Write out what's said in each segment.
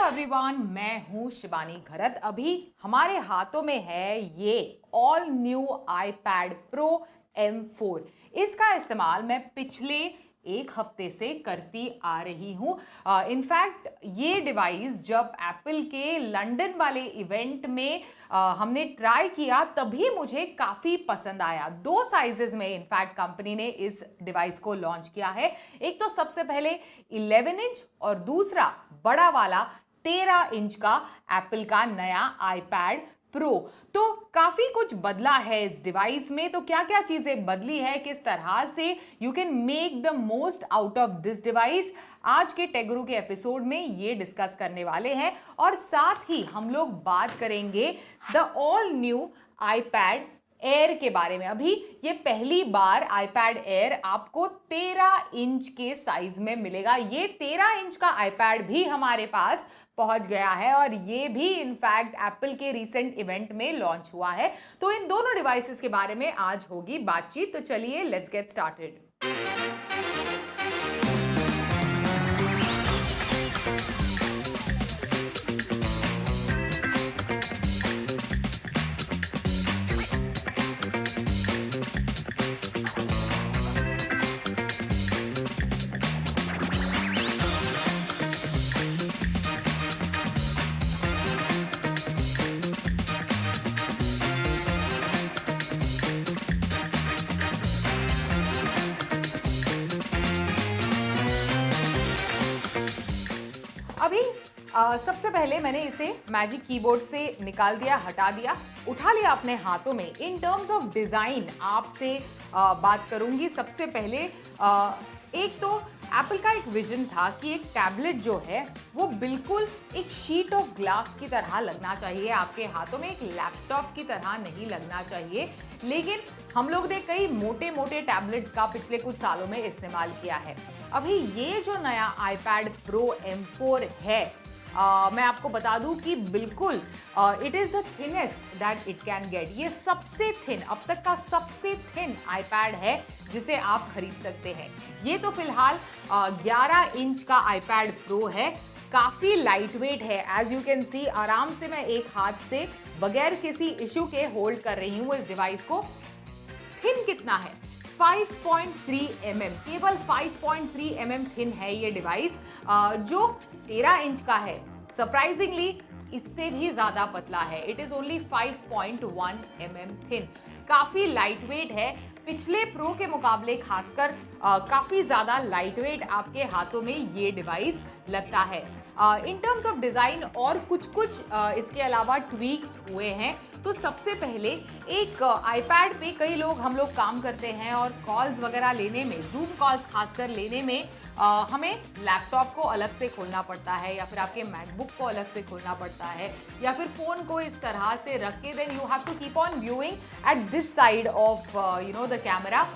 Everyone, मैं हूं शिवानी खरत। अभी हमारे हाथों में है ये all new iPad pro M4। इसका इस्तेमाल मैं पिछले एक हफ्ते से करती आ रही हूं। इनफैक्ट ये डिवाइस जब एप्पल के लंदन वाले इवेंट में हमने ट्राई किया तभी मुझे काफ़ी पसंद आया। 2 साइजेस में इनफैक्ट कंपनी ने इस डिवाइस को लॉन्च किया है। एक तो सबसे पहले 11 इंच और दूसरा बड़ा वाला 13 इंच का एप्पल का नया आईपैड प्रो। तो काफी कुछ बदला है इस डिवाइस में। तो क्या क्या चीजें बदली है, किस तरह से you can make the most out of this device, आज के टेक गुरु के एपिसोड में ये डिस्कस करने वाले हैं। और साथ ही हम लोग बात करेंगे the all new iPad air के बारे में। अभी ये पहली बार आईपैड एयर आपको 13 इंच के साइज में मिलेगा। ये 13 इंच का आईपैड भी हमारे पास पहुंच गया है और ये भी इनफैक्ट एप्पल के रीसेंट इवेंट में लॉन्च हुआ है। तो इन दोनों डिवाइसेस के बारे में आज होगी बातचीत। तो चलिए लेट्स गेट स्टार्टेड। अभी सबसे पहले मैंने इसे मैजिक कीबोर्ड से निकाल दिया, हटा दिया, उठा लिया अपने हाथों में। इन टर्म्स ऑफ डिज़ाइन आपसे बात करूंगी। सबसे पहले एक तो एप्पल का एक विजन था कि एक टैबलेट जो है वो बिल्कुल एक शीट ऑफ ग्लास की तरह लगना चाहिए आपके हाथों में, एक लैपटॉप की तरह नहीं लगना चाहिए। लेकिन हम लोग ने कई मोटे मोटे टैबलेट्स का पिछले कुछ सालों में इस्तेमाल किया है। अभी ये जो नया आईपैड प्रो M4 है, मैं आपको बता दूं कि बिल्कुल it is the thinnest that it can get. ये सबसे थिन, अब तक का सबसे थिन आईपैड है जिसे आप खरीद सकते हैं। ये तो फिलहाल 11 इंच का आईपैड प्रो है, काफ़ी लाइट वेट है। एज यू कैन सी, आराम से मैं एक हाथ से बगैर किसी इश्यू के होल्ड कर रही हूँ इस डिवाइस को। थिन कितना है? 5.3 mm, केवल 5.3 mm थिन है ये डिवाइस, जो 13 इंच का है। सरप्राइजिंगली इससे भी ज्यादा पतला है। It is only 5.1 mm thin. काफी लाइट वेट है, पिछले प्रो के मुकाबले खासकर काफी ज्यादा लाइट वेट आपके हाथों में ये डिवाइस लगता है। इन टर्म्स ऑफ डिजाइन और कुछ इसके अलावा ट्वीक्स हुए हैं। तो सबसे पहले एक आईपैड पे कई लोग, हम लोग काम करते हैं और कॉल्स वगैरह लेने में, जूम कॉल्स खासकर लेने में हमें लैपटॉप को अलग से खोलना पड़ता है या फिर आपके मैकबुक को अलग से खोलना पड़ता है या फिर फ़ोन को इस तरह से रख के then you have to keep on viewing at this side of the camera.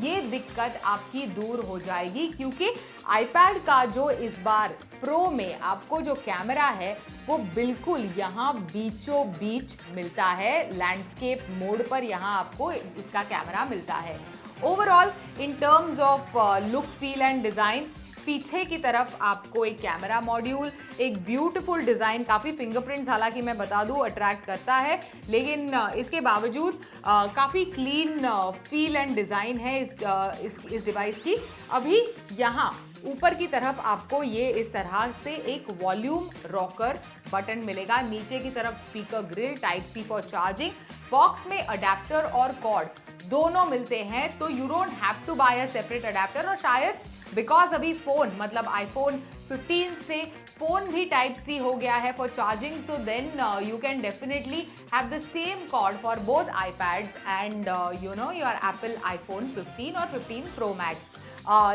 ये दिक्कत आपकी दूर हो जाएगी क्योंकि आईपैड का जो इस बार प्रो में आपको जो कैमरा है वो बिल्कुल यहाँ बीचों बीच मिलता है। लैंडस्केप मोड पर यहाँ आपको इसका कैमरा मिलता है। Overall in terms of look, feel and design, पीछे की तरफ आपको एक कैमरा मॉड्यूल, एक ब्यूटीफुल डिज़ाइन, काफ़ी फिंगरप्रिंट्स हालांकि मैं बता दूं अट्रैक्ट करता है, लेकिन इसके बावजूद काफ़ी क्लीन फील एंड डिज़ाइन है इस डिवाइस की। अभी यहाँ ऊपर की तरफ आपको ये इस तरह से एक वॉल्यूम रॉकर बटन मिलेगा, नीचे की तरफ speaker grille, type C for charging, box में अडेप्टर और कॉर्ड दोनों मिलते हैं। तो you don't have to buy a separate adapter. और शायद बिकॉज अभी फ़ोन मतलब आईफोन 15 से फ़ोन भी टाइप सी हो गया है for charging, so then you can definitely have the same cord for both iPads and your Apple iPhone 15 और 15 pro max.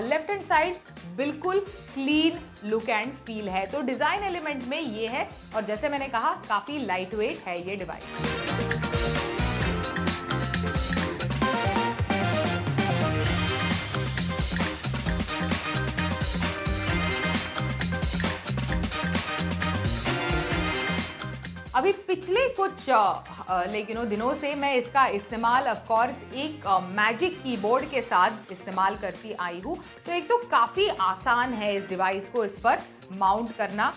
Left hand side बिल्कुल क्लीन लुक एंड फील है। तो डिज़ाइन एलिमेंट में ये है और जैसे मैंने कहा काफ़ी लाइट वेट है ये डिवाइस। अभी पिछले कुछ दिनों से मैं इसका इस्तेमाल ऑफ कोर्स एक मैजिक कीबोर्ड के साथ इस्तेमाल करती आई हूँ। तो एक तो काफ़ी आसान है इस डिवाइस को इस पर माउंट करना।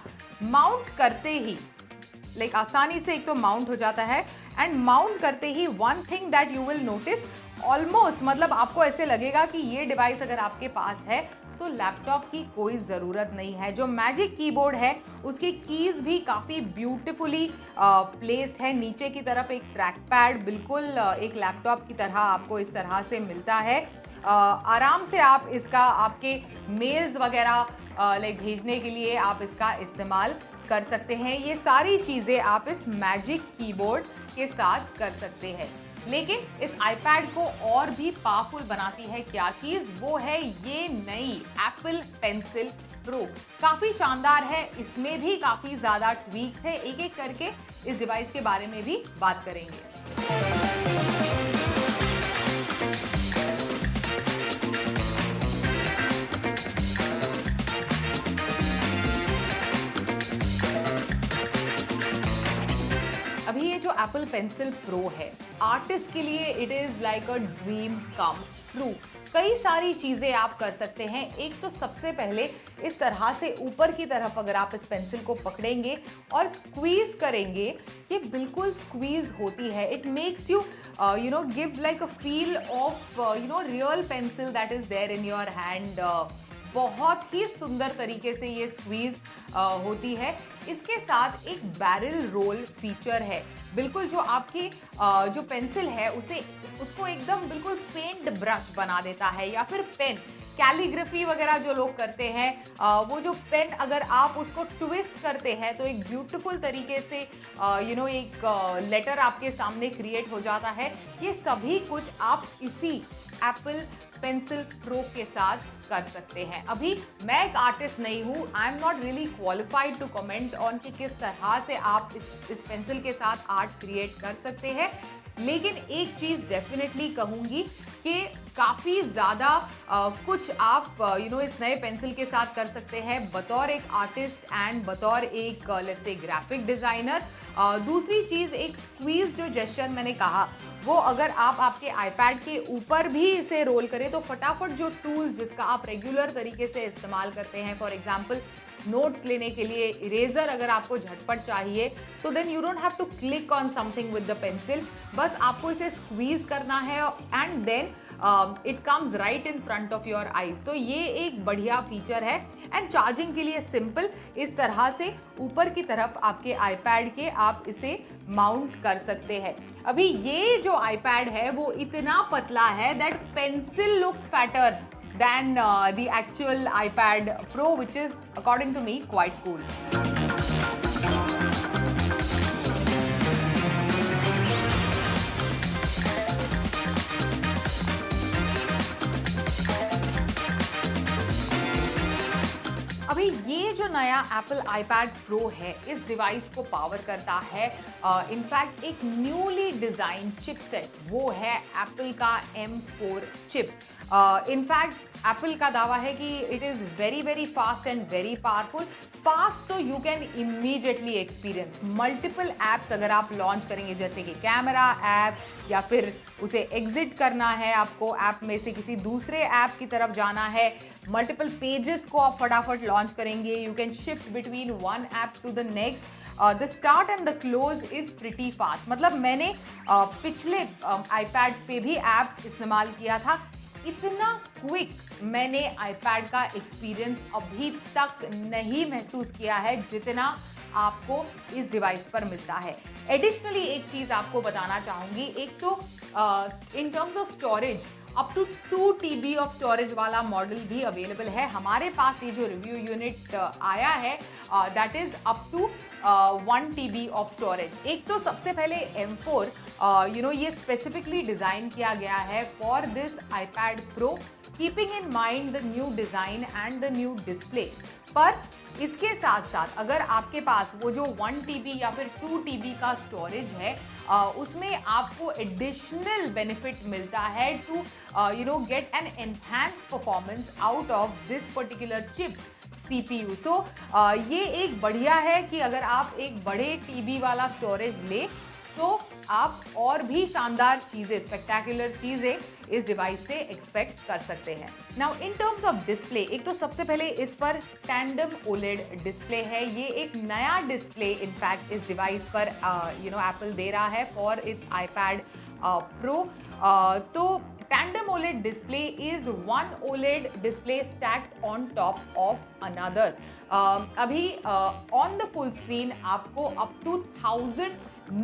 माउंट करते ही आसानी से एक तो माउंट हो जाता है, एंड माउंट करते ही one thing that you will notice almost, मतलब आपको ऐसे लगेगा कि ये डिवाइस अगर आपके पास है तो लैपटॉप की कोई ज़रूरत नहीं है। जो मैजिक कीबोर्ड है उसकी कीज़ भी काफ़ी ब्यूटीफुली प्लेस्ड है। नीचे की तरफ एक ट्रैक पैड बिल्कुल एक लैपटॉप की तरह आपको इस तरह से मिलता है। आराम से आप इसका आपके मेल्स वगैरह भेजने के लिए आप इसका इस्तेमाल कर सकते हैं। ये सारी चीज़ें आप इस मैजिक कीबोर्ड के साथ कर सकते हैं। लेकिन इस iPad को और भी पावरफुल बनाती है क्या चीज़, वो है ये नई एप्पल पेंसिल प्रो। काफ़ी शानदार है, इसमें भी काफ़ी ज़्यादा ट्वीक्स है। एक एक करके इस डिवाइस के बारे में भी बात करेंगे। अभी ये जो एप्पल पेंसिल प्रो है, आर्टिस्ट के लिए it is like a dream come true. कई सारी चीज़ें आप कर सकते हैं। एक तो सबसे पहले इस तरह से ऊपर की तरफ अगर आप इस पेंसिल को पकड़ेंगे और स्क्वीज करेंगे, ये बिल्कुल स्क्वीज होती है। It makes you give like a feel of real pencil that is there in your hand. बहुत ही सुंदर तरीके से ये स्क्वीज होती है। इसके साथ एक बैरल रोल फीचर है। बिल्कुल जो आपकी जो पेंसिल है उसको एकदम बिल्कुल पेंट ब्रश बना देता है, या फिर पेन कैलीग्राफी वगैरह जो लोग करते हैं वो जो पेन अगर आप उसको ट्विस्ट करते हैं तो एक ब्यूटीफुल तरीके से एक लेटर आपके सामने क्रिएट हो जाता है। ये सभी कुछ आप इसी एप्पल पेंसिल प्रो के साथ कर सकते हैं। अभी मैं एक आर्टिस्ट नहीं हूँ, I am not really qualified to comment on कि किस तरह से आप इस पेंसिल के साथ आर्ट क्रिएट कर सकते हैं, लेकिन एक चीज़ डेफिनेटली कहूँगी कि काफ़ी ज़्यादा कुछ आप इस नए पेंसिल के साथ कर सकते हैं बतौर एक आर्टिस्ट एंड बतौर एक लेट्स से ग्राफिक डिज़ाइनर। दूसरी चीज़, एक स्क्वीज जो जेस्चर मैंने कहा, वो अगर आप आपके iPad के ऊपर भी इसे रोल करें तो फटाफट जो टूल्स जिसका आप रेगुलर तरीके से इस्तेमाल करते हैं, फॉर एग्जांपल नोट्स लेने के लिए इरेजर अगर आपको झटपट चाहिए, तो then you don't have to click on something with the pencil. बस आपको इसे स्क्वीज करना है and then it comes right in front of your eyes. तो ये एक बढ़िया फीचर है। एंड चार्जिंग के लिए सिंपल, इस तरह से ऊपर की तरफ आपके iPad के आप इसे माउंट कर सकते हैं। अभी ये जो iPad है वो इतना पतला है that pencil looks fatter than the actual iPad Pro, which is according to me quite cool. अभी ये जो नया एप्पल iPad Pro है, इस डिवाइस को पावर करता है इनफैक्ट एक न्यूली डिजाइन चिपसेट, वो है एप्पल का M4 चिप। इनफैक्ट एप्पल का दावा है कि it is very very fast and very powerful. Fast तो you can immediately experience. Multiple apps अगर आप लॉन्च करेंगे, जैसे कि कैमरा ऐप, या फिर उसे एग्जिट करना है, आपको ऐप में से किसी दूसरे ऐप की तरफ जाना है, मल्टीपल पेजेस को आप फटाफट लॉन्च करेंगे, you can shift between one app to the next. The start and the close is pretty fast. मतलब मैंने पिछले iPads पे भी ऐप इस्तेमाल किया था, इतना क्विक मैंने iPad का एक्सपीरियंस अभी तक नहीं महसूस किया है जितना आपको इस डिवाइस पर मिलता है। एडिशनली एक चीज़ आपको बताना चाहूँगी, एक तो in terms of storage up to 2 TB of storage वाला मॉडल भी अवेलेबल है। हमारे पास ये जो रिव्यू यूनिट आया है that is up to 1 TB of storage. एक तो सबसे पहले M4 ये स्पेसिफिकली डिज़ाइन किया गया है for this iPad Pro, keeping in mind the new design and the new display. पर इसके साथ साथ अगर आपके पास वो जो 1 TB या फिर 2 TB का स्टोरेज है, उसमें आपको एडिशनल बेनिफिट मिलता है to get an enhance performance out of this particular chips. CPU। So ये एक बढ़िया है कि अगर आप एक बड़े TB वाला स्टोरेज ले तो आप और भी शानदार चीज़ें, स्पेक्टेकुलर चीज़ें इस डिवाइस से एक्सपेक्ट कर सकते हैं। Now in terms of display, एक तो सबसे पहले इस पर टैंडम ओलेड डिस्प्ले है। ये एक नया डिस्प्ले इनफैक्ट इस डिवाइस पर एप्पल दे रहा है फॉर इट्स iPad Pro। तो tandem OLED display is one OLED display stacked on top of another। अभी on the full screen आपको up to 1000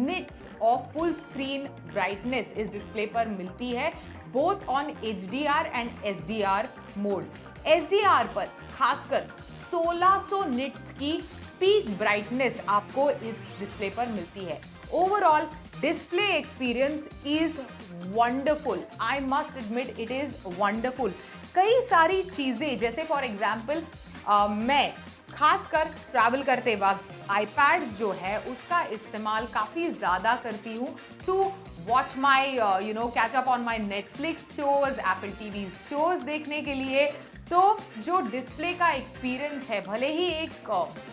nits of full screen brightness इस display पर मिलती है, both on HDR and SDR mode। SDR पर खासकर 1600 nits की peak brightness आपको इस डिस्प्ले पर मिलती है। Overall display experience is wonderful, I must admit it is wonderful. कई सारी चीज़ें, जैसे फॉर एग्जाम्पल मैं खासकर ट्रैवल करते वक्त iPad जो है उसका इस्तेमाल काफ़ी ज़्यादा करती हूँ to watch my catch up on my Netflix shows, Apple TV shows देखने के लिए। तो जो डिस्प्ले का एक्सपीरियंस है, भले ही एक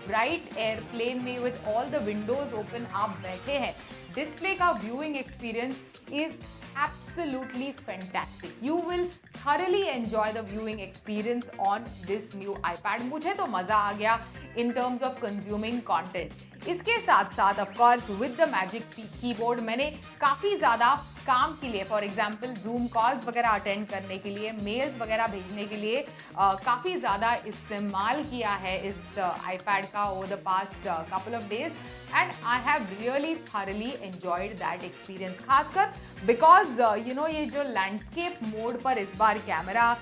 ब्राइट एयरप्लेन में with all the Windows open आप बैठे हैं, डिस्प्ले का viewing experience is absolutely fantastic। You will thoroughly enjoy the viewing experience on this new iPad। मुझे तो मज़ा आ गया in terms of consuming content। इसके साथ साथ of course with the magic keyboard मैंने काफ़ी ज़्यादा काम के लिए, फॉर एग्जांपल जूम कॉल्स वगैरह अटेंड करने के लिए, मेल्स वगैरह भेजने के लिए काफ़ी ज़्यादा इस्तेमाल किया है इस iPad का over the past couple of days, and I have really thoroughly enjoyed that experience. खासकर बिकॉज ये जो लैंडस्केप मोड पर इस बार कैमरा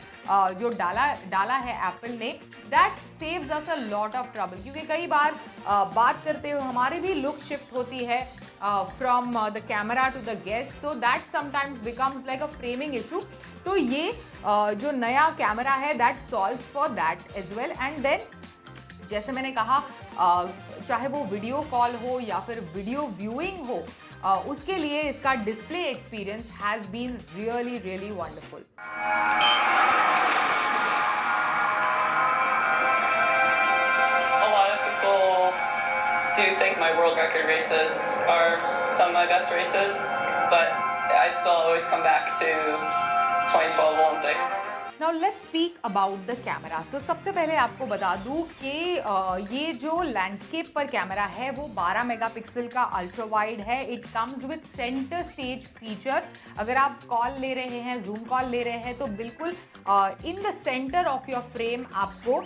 जो डाला है एप्पल ने, that saves us a lot of trouble. क्योंकि कई बार बात करते हुए हमारी भी लुक शिफ्ट होती है from the camera to the guest, so that sometimes becomes like a framing issue। तो ये जो नया कैमरा है that solves for that as well। and then जैसे मैंने कहा चाहे वो वीडियो कॉल हो या फिर वीडियो व्यूइंग हो, उसके लिए इसका display experience has been really really wonderful. Do think my world record races are some of my best races, but I still always come back to 2012 Olympics। Now let's speak about the cameras। तो सबसे पहले आपको बता दूं कि ये जो landscape पर कैमरा है वो 12 मेगापिक्सल का अल्ट्रा वाइड है। It comes with centre stage feature. अगर आप कॉल ले रहे हैं, जूम कॉल ले रहे हैं, तो बिल्कुल in the centre of your frame आपको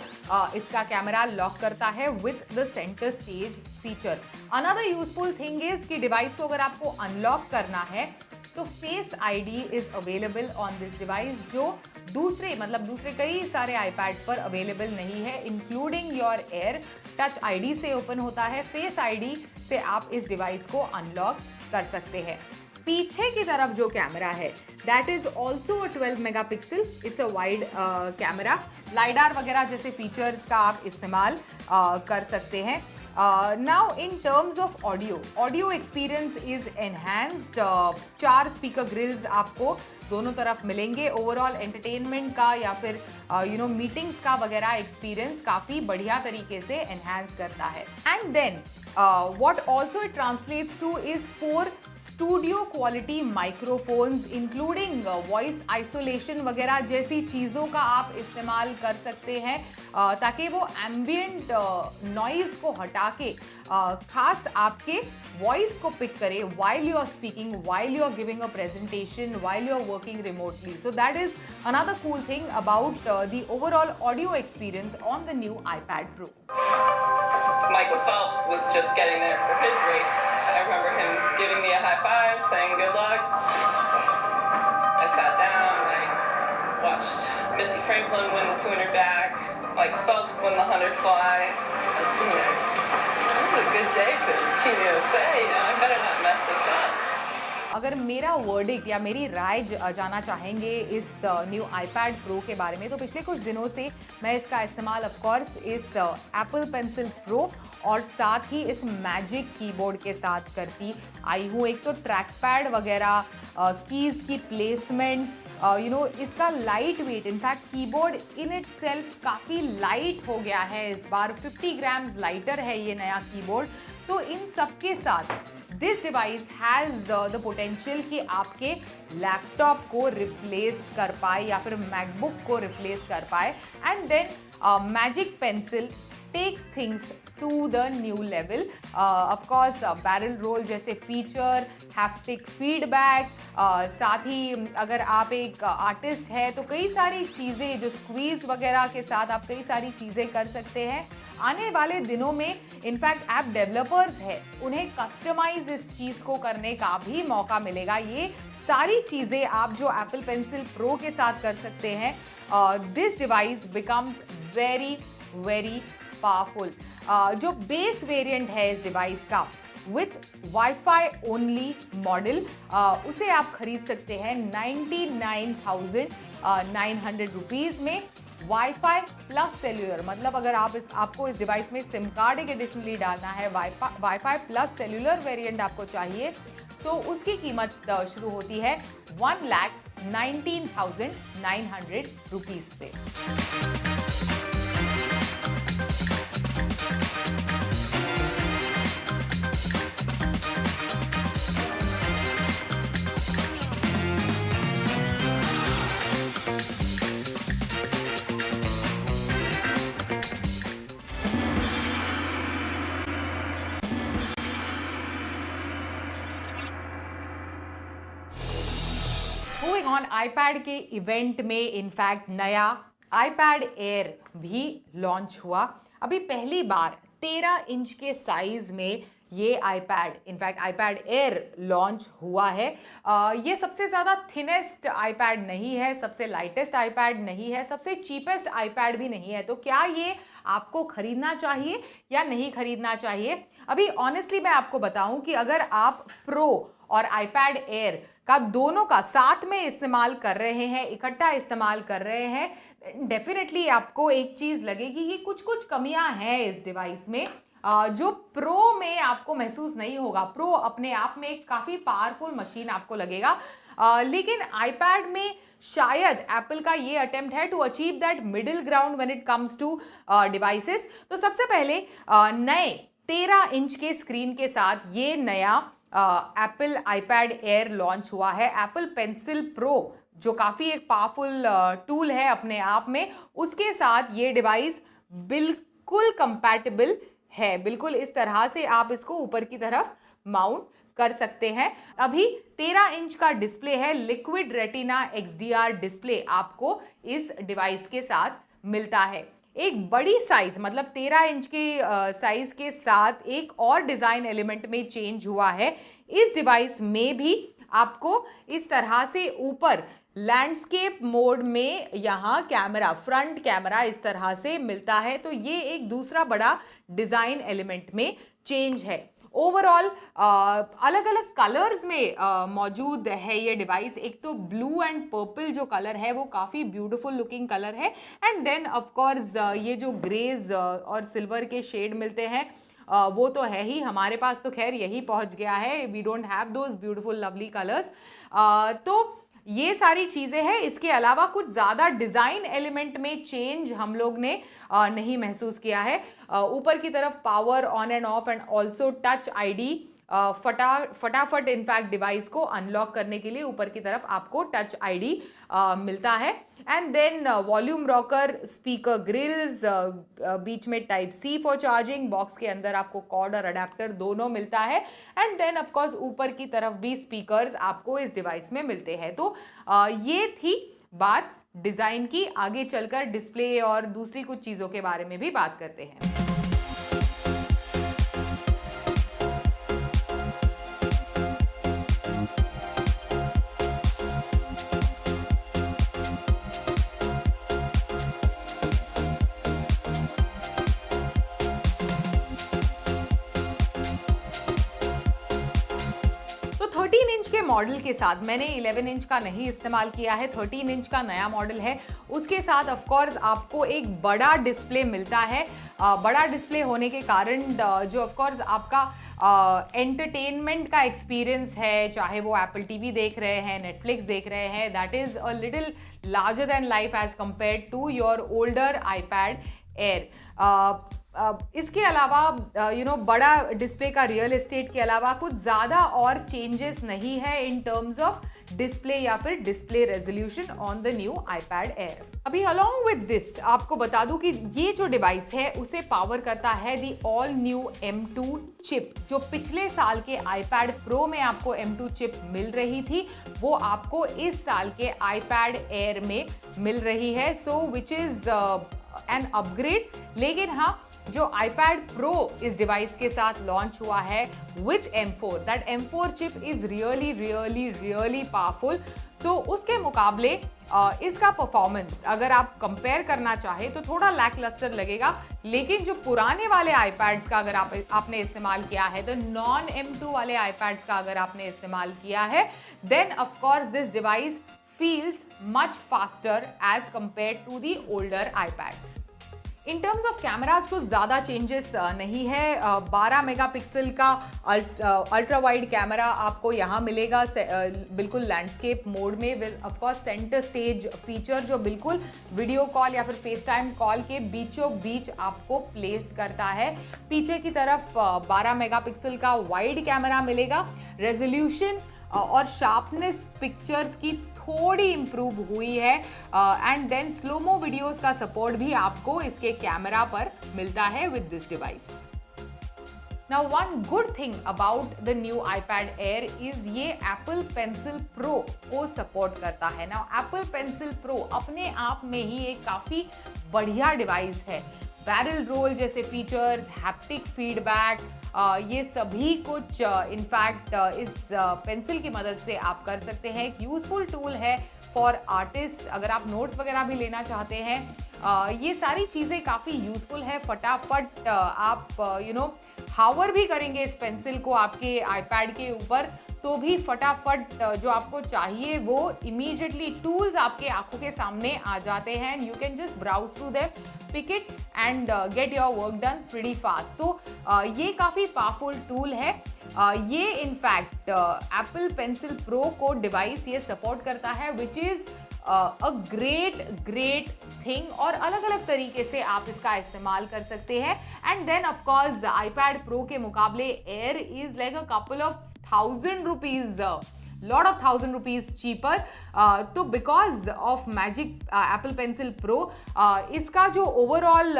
इसका कैमरा लॉक करता है with the centre stage feature. Another useful thing is कि डिवाइस को अगर आपको अनलॉक करना है तो face ID is available on this device, जो दूसरे कई सारे iPads पर अवेलेबल नहीं है, including your air. Touch ID से ओपन होता है, फेस आईडी से आप इस डिवाइस को अनलॉक कर सकते हैं। पीछे की तरफ जो कैमरा है that is also 12 megapixel. It's a wide camera. Lidar वगैरह जैसे फीचर्स का आप इस्तेमाल कर सकते हैं। Now in terms of audio experience is enhanced। 4 speaker grills आपको दोनों तरफ मिलेंगे। ओवरऑल एंटरटेनमेंट का या फिर मीटिंग्स का वगैरह एक्सपीरियंस काफ़ी बढ़िया तरीके से एनहांस करता है। And then what also it translates to is 4 studio quality microphones, including voice isolation वगैरह जैसी चीज़ों का आप इस्तेमाल कर सकते हैं ताकि वो एम्बियंट नॉइज़ को हटा के खास आपके वॉइस को पिक करे while you are speaking, while you are giving a presentation, while you are working remotely। So that is another cool thing about the overall audio experience on the new iPad Pro। Michael Phelps was just getting there for his race. I remember him giving me a high five, saying good luck. I sat down, I watched Missy Franklin win the 200 back, Michael Phelps win the 100 fly. I was thinking, this is a good day for Team USA, I better not mess this up। अगर मेरा verdict या मेरी राय जाना चाहेंगे इस new iPad Pro के बारे में, तो पिछले कुछ दिनों से मैं इसका इस्तेमाल ऑफ कोर्स इस Apple Pencil Pro और साथ ही इस मैजिक कीबोर्ड के साथ करती आई हूँ। एक तो ट्रैक पैड वगैरह, कीज़ की प्लेसमेंट, इसका light weight, in fact keyboard in it self काफ़ी लाइट हो गया है इस बार, 50 ग्राम्स लाइटर है ये नया कीबोर्ड। तो इन सब के साथ this device has the potential कि आपके लैपटॉप को रिप्लेस कर पाए या फिर मैकबुक को रिप्लेस कर पाए। And then magic pencil takes things to the new level. Of course barrel roll जैसे फीचर, हैप्टिक फीडबैक, साथ ही अगर आप एक आर्टिस्ट है तो कई सारी चीज़ें जो स्क्वीज वगैरह के साथ आप कई सारी चीज़ें कर सकते हैं। आने वाले दिनों में इनफैक्ट ऐप डेवलपर्स है उन्हें कस्टमाइज इस चीज़ को करने का भी मौका मिलेगा। ये सारी चीज़ें आप जो एप्पल पेंसिल प्रो के साथ कर सकते हैं। This device becomes very very powerful. जो बेस वेरिएंट है इस डिवाइस का विथ वाईफाई ओनली मॉडल, उसे आप खरीद सकते हैं 99,900 रुपीज़ में। वाईफाई प्लस सेल्यूलर, मतलब अगर आपको इस डिवाइस में सिम कार्ड एक एडिशनली डालना है, वाईफाई प्लस सेल्यूलर वेरिएंट आपको चाहिए, तो उसकी कीमत शुरू होती है 1,19,900 रुपीज़ से। मूविंग ऑन, आईपैड के इवेंट में इनफैक्ट नया आईपैड एयर भी लॉन्च हुआ। अभी पहली बार 13 इंच के साइज में ये iPad, in fact iPad air launch हुआ है। ये सबसे ज़्यादा थिनेस्ट आईपैड नहीं है, सबसे लाइटेस्ट आईपैड नहीं है, सबसे चीपेस्ट आईपैड भी नहीं है। तो क्या ये आपको खरीदना चाहिए या नहीं खरीदना चाहिए? अभी ऑनेस्टली मैं आपको बताऊं कि अगर आप प्रो और आईपैड एयर का दोनों का साथ में इस्तेमाल कर रहे हैं, इकट्ठा इस्तेमाल कर रहे हैं, डेफिनेटली आपको एक चीज़ लगेगी कि कुछ कुछ कमियां हैं इस डिवाइस में जो प्रो में आपको महसूस नहीं होगा। प्रो अपने आप में एक काफ़ी पावरफुल मशीन आपको लगेगा, लेकिन आईपैड में शायद एप्पल का ये अटेम्प्ट है to achieve that middle ground when it comes to devices. तो सबसे पहले नए 13 इंच के स्क्रीन के साथ ये नया एप्पल आईपैड एयर लॉन्च हुआ है। एप्पल पेंसिल प्रो जो काफ़ी एक पावरफुल टूल है अपने आप में, उसके साथ ये डिवाइस बिल्कुल कंपैटिबल है। बिल्कुल इस तरह से आप इसको ऊपर की तरफ माउंट कर सकते हैं। अभी 13 इंच का डिस्प्ले है, लिक्विड रेटिना XDR डिस्प्ले आपको इस डिवाइस के साथ मिलता है। एक बड़ी साइज, मतलब 13 इंच के साइज के साथ एक और डिज़ाइन एलिमेंट में चेंज हुआ है। इस डिवाइस में भी आपको इस तरह से ऊपर लैंडस्केप मोड में यहाँ कैमरा, फ्रंट कैमरा इस तरह से मिलता है। तो ये एक दूसरा बड़ा डिज़ाइन एलिमेंट में चेंज है। ओवरऑल अलग अलग कलर्स में मौजूद है ये डिवाइस। एक तो ब्लू एंड पर्पल जो कलर है वो काफ़ी ब्यूटीफुल लुकिंग कलर है, एंड देन ऑफ कोर्स ये जो ग्रेज और सिल्वर के शेड मिलते हैं वो तो है ही, हमारे पास तो खैर यही पहुंच गया है। We don't have those beautiful lovely colours. तो ये सारी चीज़ें हैं। इसके अलावा कुछ ज़्यादा डिज़ाइन एलिमेंट में चेंज हम लोग ने नहीं महसूस किया है। ऊपर की तरफ power on end of and also touch ID, फटाफट इनफैक्ट डिवाइस को अनलॉक करने के लिए ऊपर की तरफ आपको टच आईडी मिलता है। And then volume rocker, speaker grills, बीच में type C for charging, box के अंदर आपको कॉर्ड और अडेप्टर दोनों मिलता है। एंड देन ऑफ कोर्स ऊपर की तरफ भी स्पीकर्स आपको इस डिवाइस में मिलते हैं। तो ये थी बात डिज़ाइन की। आगे चलकर डिस्प्ले और दूसरी कुछ चीज़ों के बारे में भी बात करते हैं। दूसरे मॉडल के साथ, मैंने 11 इंच का नहीं इस्तेमाल किया है, 13 इंच का नया मॉडल है, उसके साथ ऑफ कोर्स आपको एक बड़ा डिस्प्ले मिलता है। बड़ा डिस्प्ले होने के कारण जो ऑफ कोर्स आपका एंटरटेनमेंट का एक्सपीरियंस है, चाहे वो एप्पल टीवी देख रहे हैं, नेटफ्लिक्स देख रहे हैं, that is a little larger than life as compared to your older iPad Air. इसके अलावा बड़ा डिस्प्ले का रियल एस्टेट के अलावा कुछ ज़्यादा और चेंजेस नहीं है इन टर्म्स ऑफ डिस्प्ले या फिर display resolution on the new iPad air. अभी अलॉन्ग विद दिस आपको बता दूं कि ये जो डिवाइस है उसे पावर करता है the all new M2 chip. जो पिछले साल के आईपैड प्रो में आपको M2 चिप मिल रही थी, वो आपको इस साल के आईपैड एयर में मिल रही है, सो विच इज एन अपग्रेड। लेकिन हाँ, जो iPad Pro इस डिवाइस के साथ लॉन्च हुआ है with M4, that M4 chip is really powerful. तो उसके मुकाबले इसका परफॉर्मेंस अगर आप कंपेयर करना चाहे तो थोड़ा लैकलस्टर लगेगा। लेकिन जो पुराने वाले iPads का अगर आपने इस्तेमाल किया है, तो नॉन M2 वाले iPads का अगर आपने इस्तेमाल किया है, then of course this device feels much faster as compare to the older iPads। In terms of cameras कुछ ज़्यादा चेंजेस नहीं है। 12 मेगापिक्सल का अल्ट्रा वाइड कैमरा आपको यहाँ मिलेगा, बिल्कुल लैंडस्केप मोड में, with of course centre stage feature जो बिल्कुल वीडियो कॉल या फिर फेस टाइम कॉल के बीचों बीच आपको प्लेस करता है। पीछे की तरफ 12 मेगापिक्सल का वाइड कैमरा मिलेगा। रेजोल्यूशन और शार्पनेस पिक्चर्स की थोड़ी इंप्रूव हुई है, एंड देन स्लोमो वीडियोस का सपोर्ट भी आपको इसके कैमरा पर मिलता है with this device. Now one good thing about the new iPad Air is ये Apple Pencil Pro को सपोर्ट करता है। नाउ Apple Pencil Pro अपने आप में ही एक काफ़ी बढ़िया डिवाइस है। बैरल रोल जैसे फीचर्स, हैप्टिक फीडबैक, ये सभी कुछ इनफैक्ट इस पेंसिल की मदद से आप कर सकते हैं। एक यूजफुल टूल है फॉर आर्टिस्ट, अगर आप नोट्स वगैरह भी लेना चाहते हैं। ये सारी चीज़ें काफ़ी यूजफुल है। फटाफट आप हावर भी करेंगे इस पेंसिल को आपके आईपैड के ऊपर, तो भी फटाफट जो आपको चाहिए वो इमीडिएटली टूल्स आपके आंखों के सामने आ जाते हैं, and you can just browse through them, pick it and get your work done pretty fast. तो ये काफ़ी पावरफुल टूल है। ये इनफैक्ट एप्पल पेंसिल प्रो को डिवाइस ये सपोर्ट करता है, which is a great thing, और अलग अलग तरीके से आप इसका इस्तेमाल कर सकते हैं। And then of course iPad pro के मुकाबले air is like a couple of 1000 rupees, lot of 1000 rupees cheaper। तो because of magic Apple pencil pro, इसका जो ओवरऑल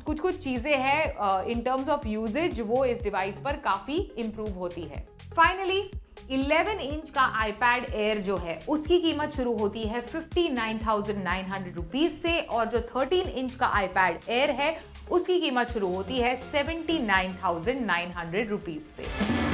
कुछ चीज़ें हैं इन टर्म्स ऑफ यूजेज, वो इस डिवाइस पर काफ़ी इंप्रूव होती है। फाइनली 11 इंच का iPad Air जो है उसकी कीमत शुरू होती है 59,900 रुपीज़ से, और जो 13 इंच का iPad Air है उसकी कीमत शुरू होती है 79,900 रुपीज़ से।